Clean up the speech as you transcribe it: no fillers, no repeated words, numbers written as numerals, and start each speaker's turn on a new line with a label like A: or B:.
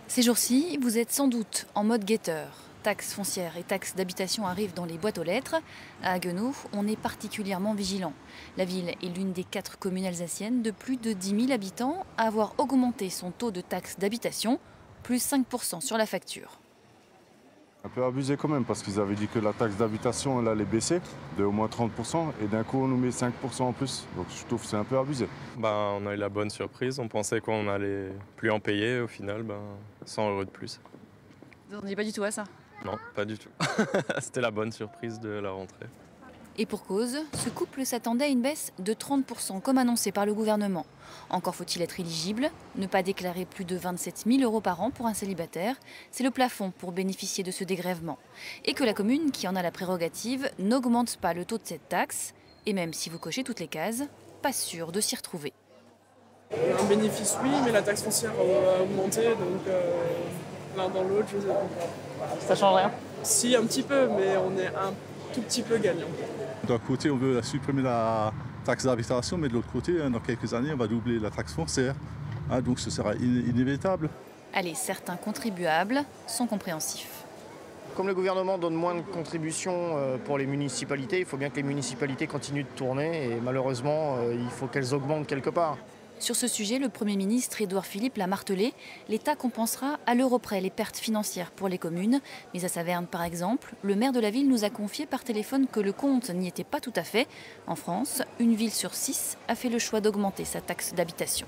A: Ces jours-ci, vous êtes sans doute en mode guetteur. Taxes foncières et taxes d'habitation arrivent dans les boîtes aux lettres. À Haguenau, on est particulièrement vigilant. La ville est l'une des 4 communes alsaciennes de plus de 10 000 habitants à avoir augmenté son taux de taxes d'habitation, plus 5% sur la facture.
B: Un peu abusé quand même, parce qu'ils avaient dit que la taxe d'habitation elle allait baisser de au moins 30% et d'un coup on nous met 5% en plus. Donc je trouve que c'est un peu abusé.
C: On a eu la bonne surprise, on pensait qu'on allait plus en payer, au final 100 € de plus.
A: Vous n'attendiez pas du tout à ça?
C: Non, pas du tout. C'était la bonne surprise de la rentrée.
A: Et pour cause, ce couple s'attendait à une baisse de 30% comme annoncé par le gouvernement. Encore faut-il être éligible, ne pas déclarer plus de 27 000 € par an pour un célibataire. C'est le plafond pour bénéficier de ce dégrèvement. Et que la commune, qui en a la prérogative, n'augmente pas le taux de cette taxe. Et même si vous cochez toutes les cases, pas sûr de s'y retrouver.
D: Un bénéfice, oui, mais la taxe foncière a augmenté, donc l'un dans l'autre, je sais pas.
A: Ça change rien?
D: Si, un petit peu, mais on est un tout petit peu gagnant.
E: D'un côté, on veut supprimer la taxe d'habitation, mais de l'autre côté, dans quelques années, on va doubler la taxe foncière. Donc ce sera inévitable.
A: Allez, certains contribuables sont compréhensifs.
F: Comme le gouvernement donne moins de contributions pour les municipalités, il faut bien que les municipalités continuent de tourner et malheureusement, il faut qu'elles augmentent quelque part.
A: Sur ce sujet, le Premier ministre Édouard Philippe l'a martelé, l'État compensera à l'euro près les pertes financières pour les communes. Mais à Saverne, par exemple, le maire de la ville nous a confié par téléphone que le compte n'y était pas tout à fait. En France, une ville sur 6 a fait le choix d'augmenter sa taxe d'habitation.